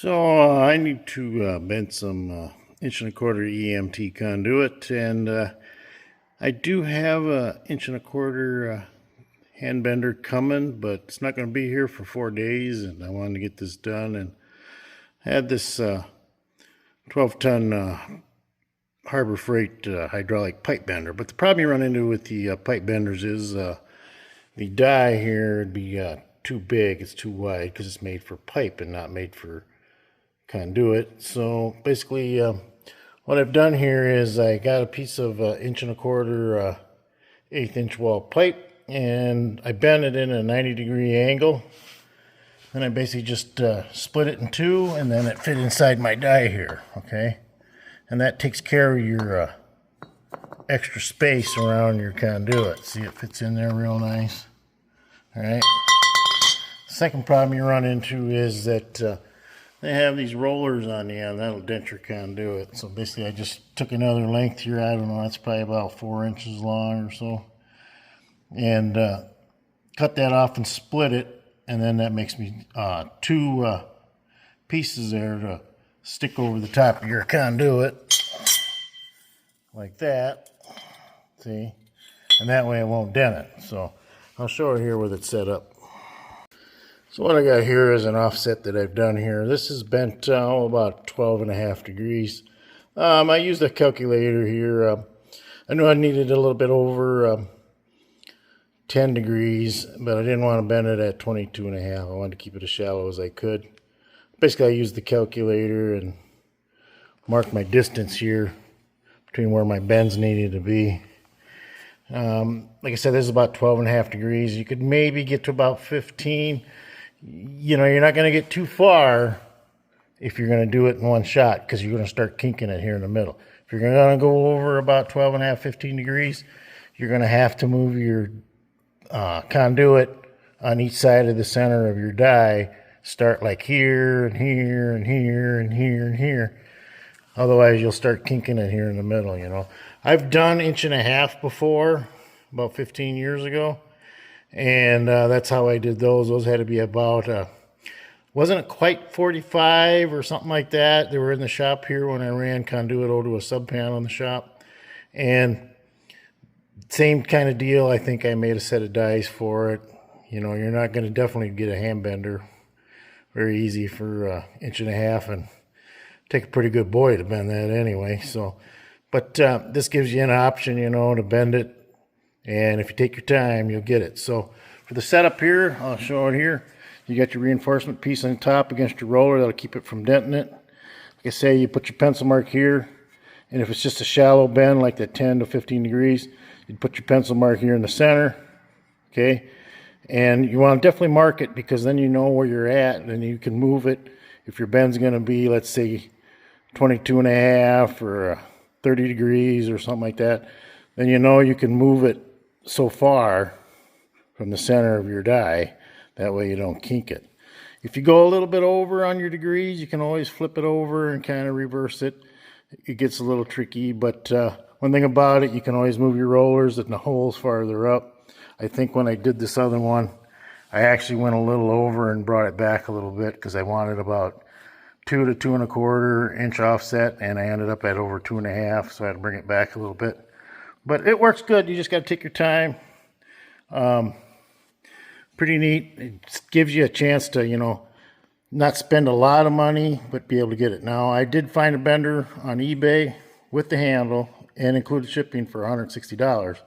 So I need to bend some 1.25 EMT conduit, and I do have a 1.25 hand bender coming, but it's not going to be here for 4 days, and I wanted to get this done. And I had this 12-ton Harbor Freight hydraulic pipe bender, but the problem you run into with the pipe benders is the die here would be too big, it's too wide, because it's made for pipe and not made for conduit. So basically what I've done here is I got a piece of 1.25 1/8-inch wall pipe, and I bent it in a 90-degree angle. Then I basically just split it in two, and then it fit inside my die here, okay? And that takes care of your extra space around your conduit. See, it fits in there real nice. All right. Second problem you run into is that they have these rollers on the end that'll dent your conduit. So basically I just took another length here, I don't know, that's probably about 4 inches long or so, and cut that off and split it, and then that makes me two pieces there to stick over the top of your conduit like that, see, and that way it won't dent it. So I'll show it here with it set up. So what I got here is an offset that I've done here. This is bent about 12.5 degrees. I used a calculator here. I knew I needed a little bit over 10 degrees, but I didn't want to bend it at 22.5. I wanted to keep it as shallow as I could. Basically, I used the calculator and marked my distance here between where my bends needed to be. Like I said, this is about 12.5 degrees. You could maybe get to about 15. You know, you're not going to get too far if you're going to do it in one shot, because you're going to start kinking it here in the middle. If you're going to go over about 12.5, 15 degrees, you're going to have to move your conduit on each side of the center of your die. Start like here and here and here and here and here. Otherwise, you'll start kinking it here in the middle, you know. I've done 1.5 before, about 15 years ago. And that's how I did those. Those had to be about, wasn't it quite 45 or something like that? They were in the shop here when I ran conduit over to a sub panel in the shop. And same kind of deal. I think I made a set of dies for it. You know, you're not going to definitely get a hand bender very easy for 1.5 and take a pretty good boy to bend that anyway. So, but this gives you an option, you know, to bend it. And if you take your time, you'll get it. So for the setup here, I'll show it here. You got your reinforcement piece on top against your roller. That'll keep it from denting it. Like I say, you put your pencil mark here. And if it's just a shallow bend, like that 10 to 15 degrees, you'd put your pencil mark here in the center. Okay. And you want to definitely mark it, because then you know where you're at, and then you can move it. If your bend's going to be, let's say, 22.5 or 30 degrees or something like that, then you know you can move it so far from the center of your die. That way you don't kink it. If you go a little bit over on your degrees, you can always flip it over and kind of reverse it. It gets a little tricky, but one thing about it, you can always move your rollers and the holes farther up. I think when I did this other one, I actually went a little over and brought it back a little bit, because I wanted about 2 to 2.25 inch offset, and I ended up at over 2.5, so I had to bring it back a little bit. But it works good. You just got to take your time. Pretty neat. It gives you a chance to, you know, not spend a lot of money, but be able to get it. Now, I did find a bender on eBay with the handle and included shipping for $160,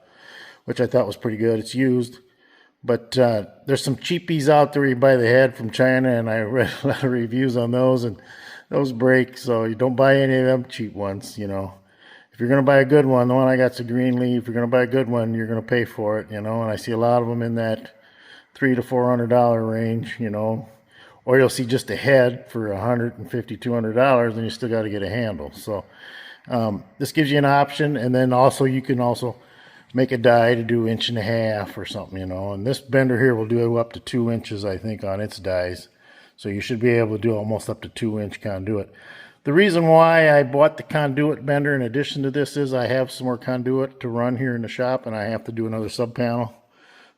which I thought was pretty good. It's used. But there's some cheapies out there you buy the head from China, and I read a lot of reviews on those, and those break. So you don't buy any of them cheap ones, you know. If you're going to buy a good one, the one I got's a green leaf. If you're going to buy a good one, you're going to pay for it, you know. And I see a lot of them in that $300 to $400 range, you know. Or you'll see just a head for $150, $200, and you still got to get a handle. So this gives you an option. And then also you can also make a die to do 1.5 or something, you know. And this bender here will do up to 2 inches, I think, on its dies. So you should be able to do almost up to 2-inch conduit. The reason why I bought the conduit bender in addition to this is I have some more conduit to run here in the shop, and I have to do another sub panel.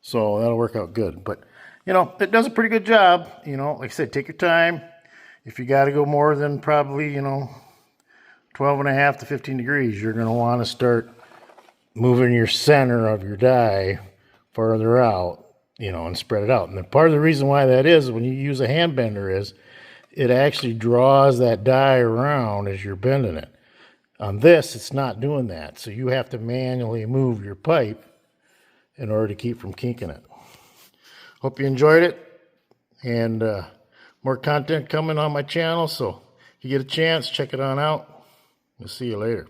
So that'll work out good. But, you know, it does a pretty good job. You know, like I said, take your time. If you got to go more than probably, 12.5 to 15 degrees, you're going to want to start moving your center of your die farther out, and spread it out. And part of the reason why that is, when you use a hand bender, is it actually draws that die around as you're bending it. On this, it's not doing that. So you have to manually move your pipe in order to keep from kinking it. Hope you enjoyed it. And more content coming on my channel. So if you get a chance, check it on out. We'll see you later.